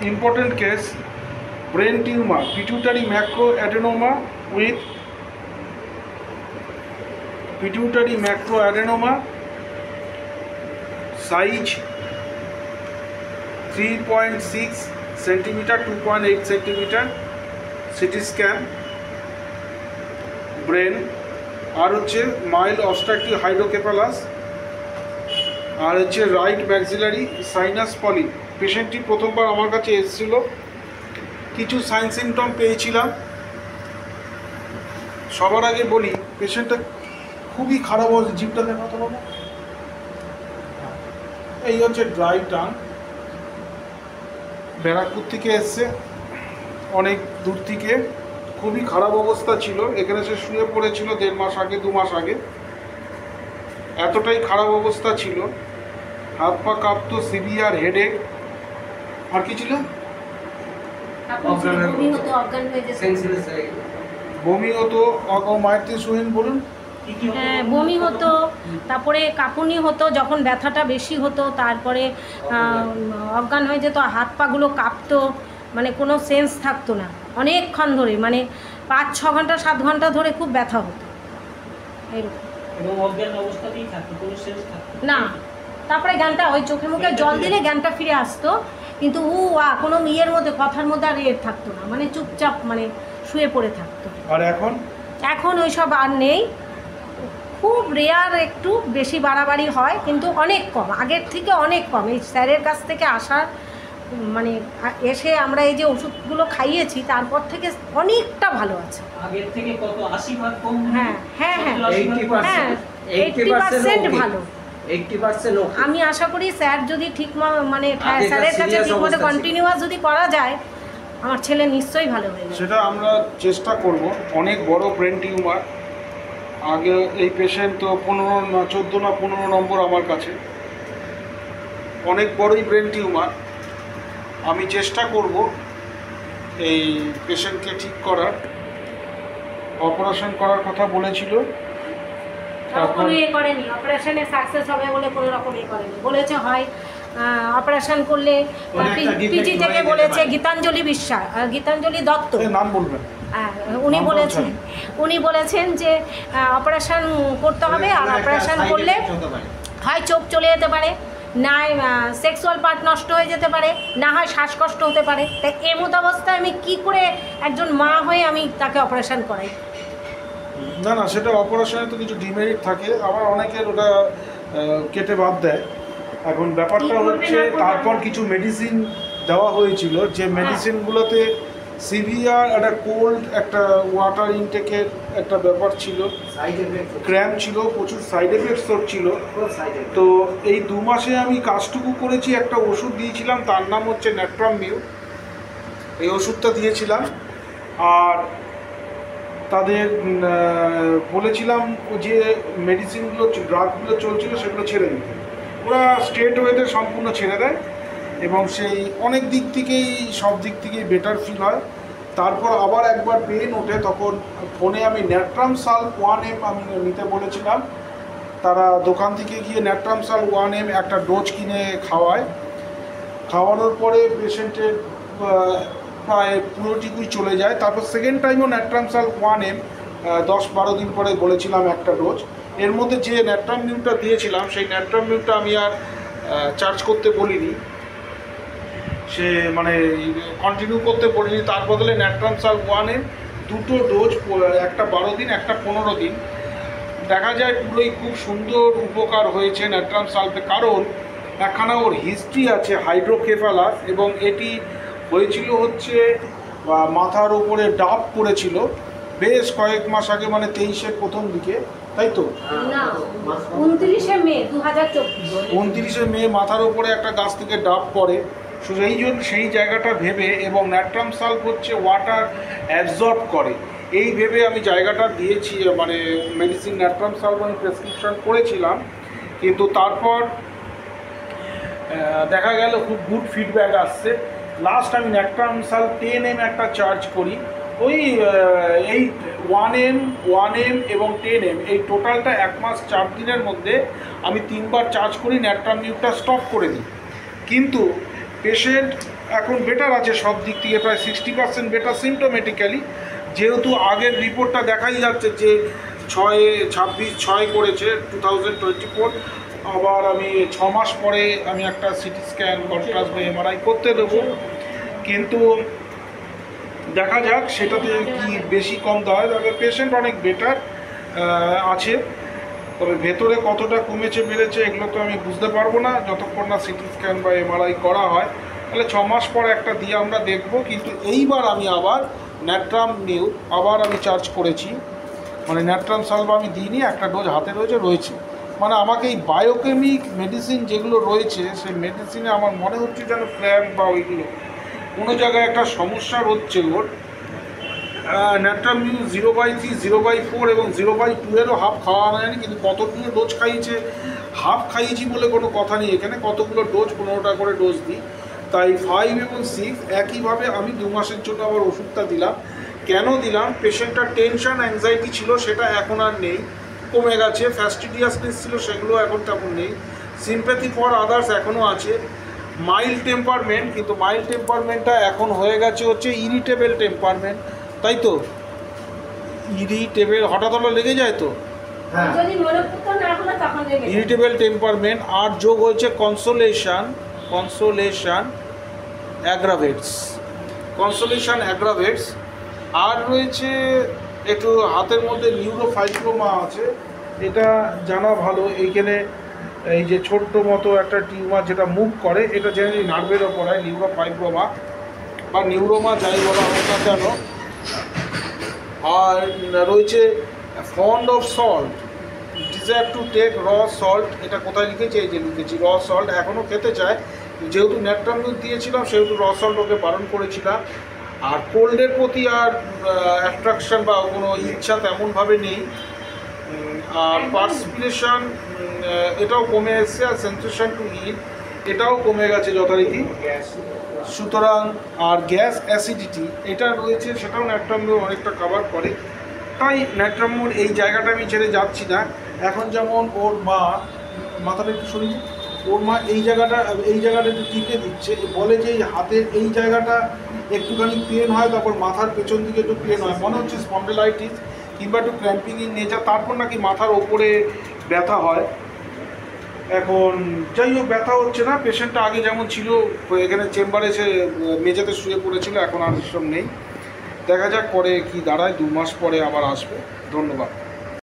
important case, brain tumor, pituitary macroadenoma with pituitary macroadenoma, size 3.6 centimeter, 2.8 centimeter, CT scan, brain, আর হচ্ছে mild obstructive hydrocephalus, আর হচ্ছে right maxillary sinus পলি। পেশেন্টটি প্রথমবার আমার কাছে এসেছিল, কিছু সাইন সিমটম পেয়েছিলাম। সবার আগে বলি পেশেন্টটা খুবই খারাপ অবস্থা। জিভটা দেখাতে পারবো, এই হচ্ছে ড্রাই টাং, ব্যারাকপুর থেকে এসছে, অনেক দূর থেকে। খুবই খারাপ অবস্থা ছিল, এখানে সে শুয়ে পড়েছিল 1.5 মাস আগে, 2 মাস আগে। এতটাই খারাপ অবস্থা ছিল, হাত পা কাঁপতো, সিভিয়ার হেডেক। আর কি ছিল? বমি হতো। মায়ের সুহিন বলুন। হ্যাঁ, বমি হতো, তারপরে কাঁপুনি হতো যখন ব্যথাটা বেশি হতো, তারপরে অজ্ঞান হয়ে যেত, হাত পাগুলো কাঁপতো, মানে কোনো সেন্স থাকতো না অনেকক্ষণ ধরে, মানে 5-6 ঘন্টা 7 ঘন্টা ধরে খুব ব্যথা হতো এরকম। না, তারপরে জ্ঞানটা ওই চোখে মুখে জল দিলে জ্ঞানটা ফিরে আসতো, কিন্তু কোনো ইয়ের মধ্যে কথার মধ্যে আর এর থাকতো না, মানে চুপচাপ মানে শুয়ে পড়ে থাকতো। আর এখন ওই সব আর নেই, খুব রেয়ার, একটু বেশি বাড়াবাড়ি হয়, কিন্তু অনেক কম, আগের থেকে অনেক কম। এই স্যারের কাছ থেকে আসার মানে এসে আমরা এই যে ওষুধগুলো খাইয়েছি, তারপর থেকে অনেকটা ভালো আছে আগের থেকে। কত 80% কম? হ্যাঁ হ্যাঁ হ্যাঁ, 80% ভালো। 80% আমি আশা করি স্যার যদি ঠিক মানে স্যারের কাছে ঠিকমতো কন্টিনিউয়াস যদি করা যায়, আমার ছেলে নিশ্চয়ই ভালো হয়ে যাবে। সেটা আমরা চেষ্টা করব। অনেক বড় ব্রেন টিউমার। আগে এই পেশেন্ট তো 14 না 15 নম্বর আমার কাছে, অনেক বড়ই ব্রেন টিউমার। আমি চেষ্টা করব এই পেশেন্টকে ঠিক করার। অপারেশন করার কথা বলেছিল, করেনি, অপারেশনে সাকসেস হবে বলে কোনো রকম করেনি, বলেছে হয় অপারেশন করলে। পিজি থেকে বলেছে গীতাঞ্জলি বিশ্বাস, গীতাঞ্জলি দত্ত নাম বলবেন, উনি বলেছেন যে অপারেশন করতে হবে, আর অপারেশন করলে হয় চোখ চলে যেতে পারে, না সেক্সুয়াল পার্ট নষ্ট হয়ে যেতে পারে, না হয় শ্বাসকষ্ট হতে পারে। তাই এমত অবস্থায় আমি কি করে একজন মা হয়ে আমি তাকে অপারেশন করাই? না না, সেটা অপারেশনে তো কিছু ডিমেরিট থাকে, আবার অনেকের ওটা কেটে বাদ দেয়। এখন ব্যাপারটা হচ্ছে তারপর কিছু মেডিসিন দেওয়া হয়েছিল, যে মেডিসিনগুলোতে সিভিয়ার একটা কোল্ড, একটা ওয়াটার ইনটেকের একটা ব্যাপার ছিল, ক্র্যাম্প ছিল, প্রচুর সাইড এফেক্টস ছিল। তো এই 2 মাসে আমি কাজটুকু করেছি, একটা ওষুধ দিয়েছিলাম, তার নাম হচ্ছে ন্যাট্রামিউ। এই ওষুধটা দিয়েছিলাম, আর তাদের বলেছিলাম যে মেডিসিনগুলো, ড্রাগগুলো চলছিল সেগুলো ছেড়ে দিতে। ওরা স্ট্রেট ওয়েতে সম্পূর্ণ ছেড়ে দেয়, এবং সেই অনেক দিক থেকেই, সব দিক থেকেই বেটার ফিল হয়। তারপর আবার একবার পেন ওঠে, তখন ফোনে আমি ন্যাট্রামসাল 1M আমি নিতে বলেছিলাম। তারা দোকান থেকে গিয়ে ন্যাট্রামসাল 1M একটা ডোজ কিনে খাওয়ায়। খাওয়ানোর পরে পেশেন্টের প্রায় পুরোটুকুই চলে যায়। তারপর সেকেন্ড টাইমও ন্যাট্রামসাল 1M 10-12 দিন পরে বলেছিলাম একটা ডোজ। এর মধ্যে যে ন্যাট্রামিউটা দিয়েছিলাম, সেই ন্যাট্রামিউটা আমি আর চার্জ করতে বলিনি, সে মানে কন্টিনিউ করতে বলিনি। তার বদলে ন্যাট্রামসাল 1M 2টো ডোজ, একটা 12 দিন, একটা 15 দিন। দেখা যায় পুরোই খুব সুন্দর উপকার হয়েছে ন্যাট্রামসালতে, কারণ একখানা ওর হিস্ট্রি আছে হাইড্রোকেফালাস, এবং এটি হয়েছিল হচ্ছে মাথার উপরে ডাব পড়েছিল বেশ কয়েক মাস আগে, মানে 23-এর প্রথম দিকে, তাই তো? 29শে মে 2024, 29শে মে মাথার উপরে একটা গাছ থেকে ডাব পড়ে। সেই জায়গাটা ভেবে, এবং ন্যাট্রামসাল হচ্ছে ওয়াটার অ্যাবজর্ব করে, এই ভেবে আমি জায়গাটা দিয়েছি, মানে মেডিসিন ন্যাট্রামসাল আমি প্রেসক্রিপশন করেছিলাম। কিন্তু তারপর দেখা গেল খুব গুড ফিডব্যাক আসছে। লাস্ট আমি ন্যাট্রামসাল 10M একটা চার্জ করি, ওই এই 1M এবং 10M, এই টোটালটা 1 মাস 4 দিনের মধ্যে আমি 3বার চার্জ করি, ন্যাট্রামিউটা স্টপ করে দিই। কিন্তু পেশেন্ট এখন বেটার আছে সব দিক থেকে, প্রায় 60% বেটার সিমটোমেটিক্যালি, যেহেতু আগের রিপোর্টটা দেখাই যাচ্ছে যে 6/26/6 করেছে 2024। আবার আমি 6 মাস পরে আমি একটা সিটি স্ক্যান, কন্ট্রাস্ট বা এমআরআই করতে দেবো, কিন্তু দেখা যাক সেটাতে কি বেশি কম দেওয়া হয়। তবে পেশেন্ট অনেক বেটার আছে, তবে ভেতরে কতটা কমেছে বেড়েছে এগুলো তো আমি বুঝতে পারবো না যতক্ষণ না সিটি স্ক্যান বা এমআরআই করা হয়। তাহলে 6 মাস পর একটা দিয়ে আমরা দেখব। কিন্তু এইবার আমি আবার ন্যাট্রাম নিউ আবার আমি চার্জ করেছি, মানে ন্যাট্রাম সালভা আমি দিইনি, একটা ডোজ হাতে রয়েছে। মানে আমাকে এই বায়োকেমিক মেডিসিন যেগুলো রয়েছে সেই মেডিসিনে আমার মনে হচ্ছে যেন ক্র্যাম্প বা ওইগুলো কোনো জায়গায় একটা সমস্যা হচ্ছে ওর। ন্যাট্রাম নিউ 0/3, 0/4 এবং 0/2-এরও হাফ খাওয়া হয়নি, কিন্তু কতগুলো ডোজ খাইয়েছে, হাফ খাইয়েছি বলে কোনো কথা নেই এখানে, কতগুলো ডোজ 15টা করে ডোজ দিই। তাই 5 এবং 6 একইভাবে আমি 2 মাসের জন্য আবার ওষুধটা দিলাম। কেন দিলাম? পেশেন্টটার টেনশন অ্যাংজাইটি ছিল সেটা এখন আর নেই, কমে গেছে। ফ্যাস্টিডিয়াসনেস ছিল সেগুলো এখন তেমন নেই। সিম্প্যাথি ফর আদার্স এখনও আছে। মাইল্ড টেম্পারমেন্ট, কিন্তু মাইল্ড টেম্পারমেন্টটা এখন হয়ে গেছে হচ্ছে ইরিটেবল টেম্পারমেন্ট, তাই তো? ইরিটেবল হঠাৎ লেগে যায় তো, যদি মনে করতো না হলো তখন লেগে যায়। Irritable temperament. আর যোগ হচ্ছে কনসোলেশন অ্যাগ্রাভেটস। আর রয়েছে একটু হাতের মধ্যে নিউরোফাইব্রোমা আছে, এটা জানা ভালো। এইখানে এই যে ছোট্ট মতো একটা টিউমার যেটা মুভ করে, এটা জেনারেলি নার্ভের ওপর হয়, নিউরোফাইব্রোমা বা নিউরোমা যাই বলা হোক না কেন। আর রয়েছে fond of salt, desire to take র সল্ট। এটা কোথায় লিখেছি? এই যে লিখেছি র সল্ট। এখনও খেতে চায়, যেহেতু ন্যাট্রাম দিয়েছিলাম সেহেতু র সল্ট ওকে বারণ করেছিলাম। আর কোল্ডের প্রতি আর অ্যাট্রাকশন বা কোনো ইচ্ছা তেমনভাবে নেই। আর পার্সপিরেশন এটাও কমে এসছে, আর সেন্সেশন টু হিট এটাও কমে গেছে যথারীতি। সুতরাং আর গ্যাস অ্যাসিডিটি এটা রয়েছে, সেটাও ন্যাট্রামুর অনেকটা কভার করে। তাই ন্যাট্রামুর এই জায়গাটা আমি ছেড়ে যাচ্ছি না। এখন যেমন ওর মা, মাথাটা একটু সরিয়ে, ওর মা এই জায়গাটা একটু টিপে দিচ্ছে, বলে যে এই হাতের এই জায়গাটা একটুখানি পেন হয়, তারপর মাথার পেছন দিকে একটু পেন হয়, মনে হচ্ছে স্পন্ডেলাইটিস কিংবা একটু ক্র্যাম্পিং ইন নেচার, তারপর নাকি মাথার ওপরে ব্যথা হয়। এখন যাই হোক, ব্যথা হচ্ছে না। পেশেন্টটা আগে যেমন ছিল, এখানে চেম্বারে এসে মেঝেতে শুয়ে পড়েছিল, এখন আর এসব নেই। দেখা যাক পরে কি দাঁড়ায়, 2 মাস পরে আবার আসবে। ধন্যবাদ।